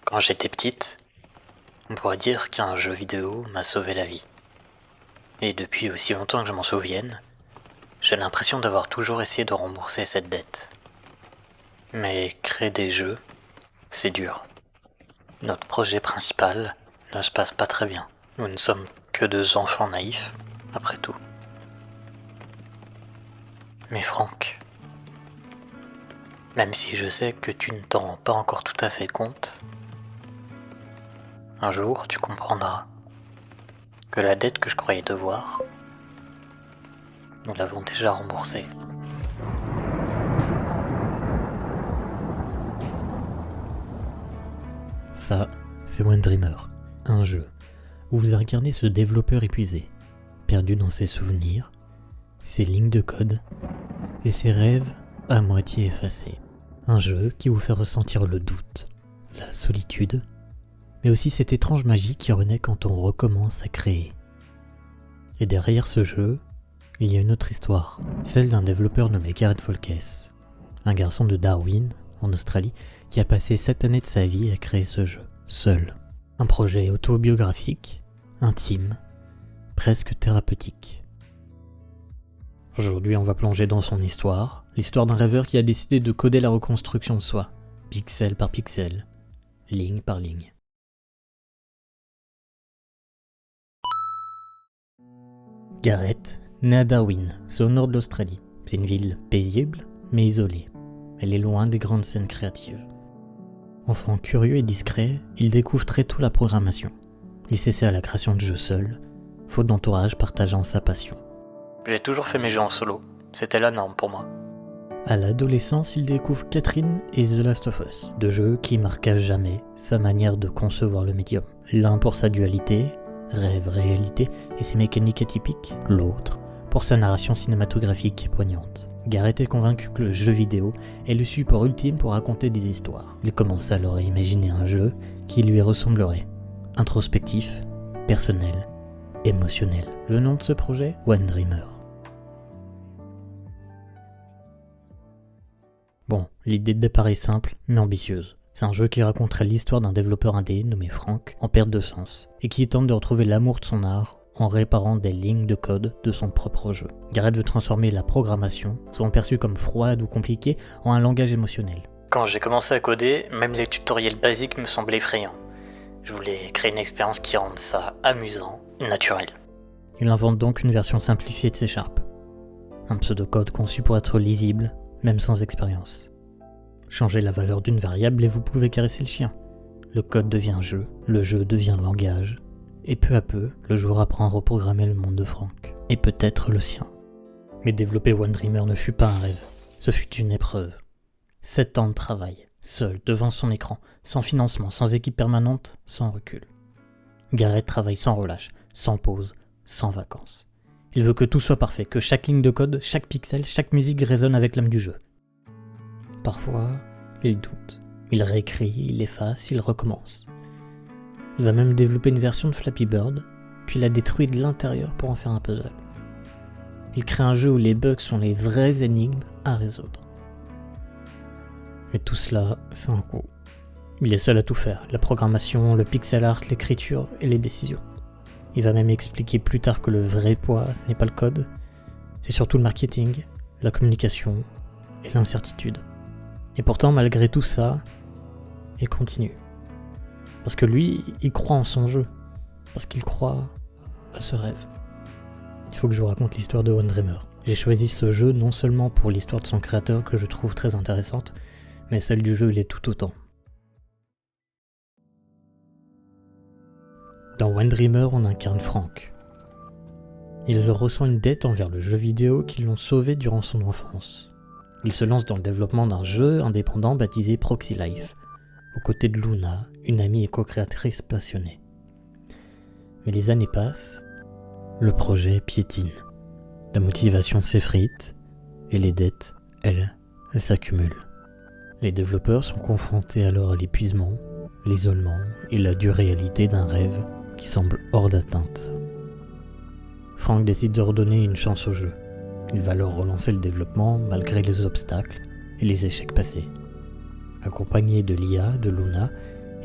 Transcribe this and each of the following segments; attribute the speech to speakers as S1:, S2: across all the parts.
S1: Quand j'étais petite, on pourrait dire qu'un jeu vidéo m'a sauvé la vie. Et depuis aussi longtemps que je m'en souvienne, j'ai l'impression d'avoir toujours essayé de rembourser cette dette. Mais créer des jeux, c'est dur. Notre projet principal ne se passe pas très bien. Nous ne sommes que deux enfants naïfs, après tout. Mais Franck, même si je sais que tu ne t'en rends pas encore tout à fait compte, un jour tu comprendras que la dette que je croyais devoir, nous l'avons déjà remboursée.
S2: Ça, c'est One Dreamer, un jeu où vous incarnez ce développeur épuisé, perdu dans ses souvenirs, ses lignes de code et ses rêves à moitié effacés. Un jeu qui vous fait ressentir le doute, la solitude, mais aussi cette étrange magie qui renaît quand on recommence à créer. Et derrière ce jeu, il y a une autre histoire, celle d'un développeur nommé Gareth Folkes, un garçon de Darwin, en Australie, qui a passé 7 années de sa vie à créer ce jeu, seul. Un projet autobiographique, intime, presque thérapeutique. Aujourd'hui, on va plonger dans son histoire, l'histoire d'un rêveur qui a décidé de coder la reconstruction de soi, pixel par pixel, ligne par ligne. Gareth, né à Darwin, c'est au nord de l'Australie. C'est une ville paisible, mais isolée. Elle est loin des grandes scènes créatives. Enfant curieux et discret, il découvre très tôt la programmation. Il s'essaie à la création de jeux seul, faute d'entourage partageant sa passion.
S1: J'ai toujours fait mes jeux en solo, c'était la norme pour moi.
S2: À l'adolescence, il découvre Catherine et The Last of Us, deux jeux qui marquent à jamais sa manière de concevoir le médium. L'un pour sa dualité, rêve-réalité et ses mécaniques atypiques, l'autre pour sa narration cinématographique et poignante. Gareth est convaincu que le jeu vidéo est le support ultime pour raconter des histoires. Il commence alors à imaginer un jeu qui lui ressemblerait. Introspectif, personnel, émotionnel. Le nom de ce projet ? One Dreamer. Bon, l'idée de départ est simple, mais ambitieuse. C'est un jeu qui raconterait l'histoire d'un développeur indé nommé Frank, en perte de sens, et qui tente de retrouver l'amour de son art en réparant des lignes de code de son propre jeu. Gareth veut transformer la programmation, souvent perçue comme froide ou compliquée, en un langage émotionnel.
S1: Quand j'ai commencé à coder, même les tutoriels basiques me semblaient effrayants. Je voulais créer une expérience qui rende ça amusant, naturel.
S2: Il invente donc une version simplifiée de C#, un pseudocode conçu pour être lisible, même sans expérience. Changez la valeur d'une variable et vous pouvez caresser le chien. Le code devient jeu, le jeu devient langage, et peu à peu, le joueur apprend à reprogrammer le monde de Frank, et peut-être le sien. Mais développer One Dreamer ne fut pas un rêve, ce fut une épreuve. 7 ans de travail, seul, devant son écran, sans financement, sans équipe permanente, sans recul. Gareth travaille sans relâche, sans pause, sans vacances. Il veut que tout soit parfait, que chaque ligne de code, chaque pixel, chaque musique résonne avec l'âme du jeu. Parfois, il doute. Il réécrit, il efface, il recommence. Il va même développer une version de Flappy Bird, puis la détruit de l'intérieur pour en faire un puzzle. Il crée un jeu où les bugs sont les vraies énigmes à résoudre. Mais tout cela, c'est un coup. Il est seul à tout faire, la programmation, le pixel art, l'écriture et les décisions. Il va même expliquer plus tard que le vrai poids, ce n'est pas le code, c'est surtout le marketing, la communication et l'incertitude. Et pourtant, malgré tout ça, il continue. Parce que lui, il croit en son jeu. Parce qu'il croit à ce rêve. Il faut que je vous raconte l'histoire de One Dreamer. J'ai choisi ce jeu non seulement pour l'histoire de son créateur que je trouve très intéressante, mais celle du jeu l'est tout autant. Dans One Dreamer, on incarne Frank. Il ressent une dette envers le jeu vidéo qui l'ont sauvé durant son enfance. Il se lance dans le développement d'un jeu indépendant baptisé Proxy Life, aux côtés de Luna, une amie et co-créatrice passionnée. Mais les années passent, le projet piétine. La motivation s'effrite, et les dettes, elles s'accumulent. Les développeurs sont confrontés alors à l'épuisement, l'isolement et la dure réalité d'un rêve qui semble hors d'atteinte. Frank décide de redonner une chance au jeu. Il va alors relancer le développement malgré les obstacles et les échecs passés. Accompagné de l'IA de Luna,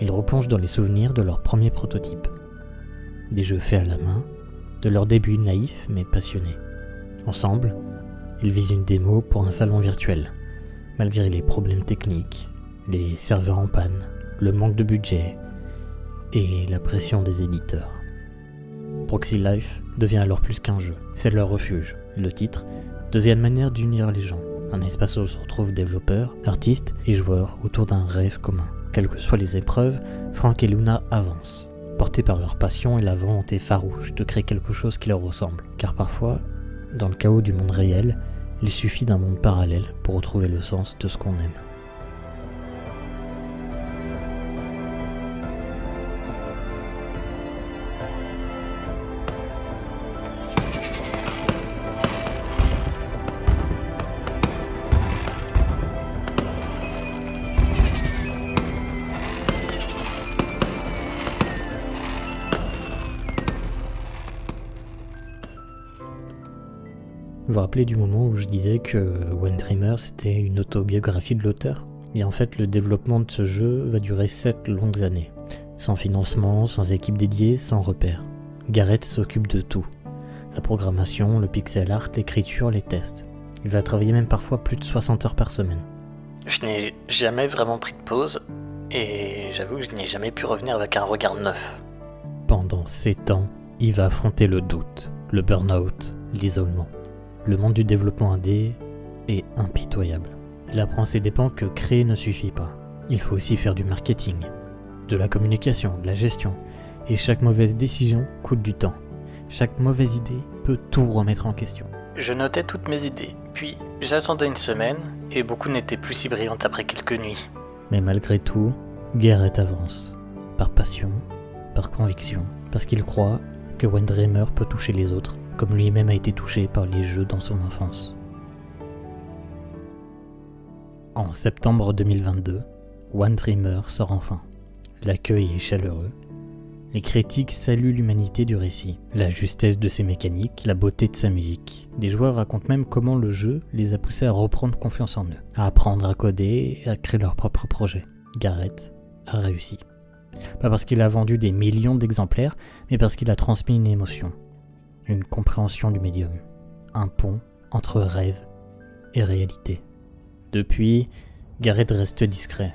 S2: ils replongent dans les souvenirs de leurs premiers prototypes. Des jeux faits à la main, de leurs débuts naïfs mais passionnés. Ensemble, ils visent une démo pour un salon virtuel, malgré les problèmes techniques, les serveurs en panne, le manque de budget et la pression des éditeurs. Proxy Life devient alors plus qu'un jeu, c'est leur refuge. Le titre devient une manière d'unir les gens, un espace où se retrouvent développeurs, artistes et joueurs autour d'un rêve commun. Quelles que soient les épreuves, Frank et Luna avancent, portés par leur passion et la volonté farouche de créer quelque chose qui leur ressemble. Car parfois, dans le chaos du monde réel, il suffit d'un monde parallèle pour retrouver le sens de ce qu'on aime. Vous vous rappelez du moment où je disais que One Dreamer c'était une autobiographie de l'auteur ? Et en fait, le développement de ce jeu va durer 7 longues années. Sans financement, sans équipe dédiée, sans repères. Garrett s'occupe de tout. La programmation, le pixel art, l'écriture, les tests. Il va travailler même parfois plus de 60 heures par semaine.
S1: Je n'ai jamais vraiment pris de pause, et j'avoue que je n'ai jamais pu revenir avec un regard neuf.
S2: Pendant 7 ans, il va affronter le doute, le burn-out, l'isolement. Le monde du développement indé est impitoyable. Il apprend à ses dépens que créer ne suffit pas. Il faut aussi faire du marketing, de la communication, de la gestion. Et chaque mauvaise décision coûte du temps. Chaque mauvaise idée peut tout remettre en question.
S1: Je notais toutes mes idées, puis j'attendais une semaine, et beaucoup n'étaient plus si brillantes après quelques nuits.
S2: Mais malgré tout, Garrett avance. Par passion, par conviction, parce qu'il croit que One Dreamer peut toucher les autres, comme lui-même a été touché par les jeux dans son enfance. En septembre 2022, One Dreamer sort enfin. L'accueil est chaleureux. Les critiques saluent l'humanité du récit, la justesse de ses mécaniques, la beauté de sa musique. Des joueurs racontent même comment le jeu les a poussés à reprendre confiance en eux, à apprendre à coder et à créer leur propre projet. Garrett a réussi. Pas parce qu'il a vendu des millions d'exemplaires, mais parce qu'il a transmis une émotion. Une compréhension du médium, un pont entre rêve et réalité. Depuis, Garrett reste discret.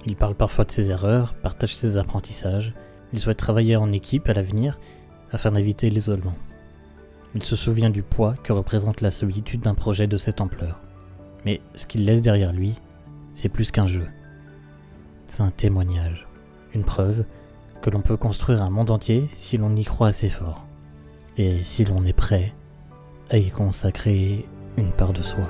S2: Il parle parfois de ses erreurs, partage ses apprentissages, il souhaite travailler en équipe à l'avenir afin d'éviter l'isolement. Il se souvient du poids que représente la solitude d'un projet de cette ampleur. Mais ce qu'il laisse derrière lui, c'est plus qu'un jeu. C'est un témoignage, une preuve que l'on peut construire un monde entier si l'on y croit assez fort. Et si l'on est prêt à y consacrer une part de soi.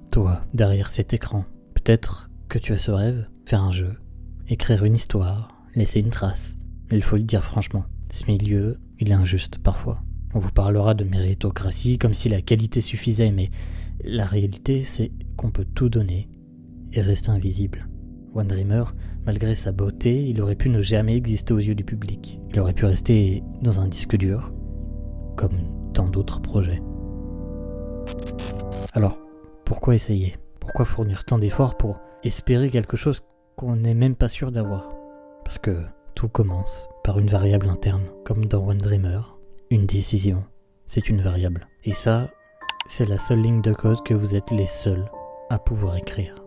S2: Toi, derrière cet écran, peut-être que tu as ce rêve, faire un jeu, écrire une histoire, laisser une trace. Il faut le dire franchement, ce milieu, il est injuste parfois. On vous parlera de méritocratie comme si la qualité suffisait, mais la réalité c'est qu'on peut tout donner et rester invisible. One Dreamer, malgré sa beauté, il aurait pu ne jamais exister aux yeux du public. Il aurait pu rester dans un disque dur, comme tant d'autres projets. Alors, pourquoi essayer ? Pourquoi fournir tant d'efforts pour espérer quelque chose qu'on n'est même pas sûr d'avoir ? Parce que tout commence par une variable interne, comme dans One Dreamer. Une décision, c'est une variable. Et ça, c'est la seule ligne de code que vous êtes les seuls à pouvoir écrire.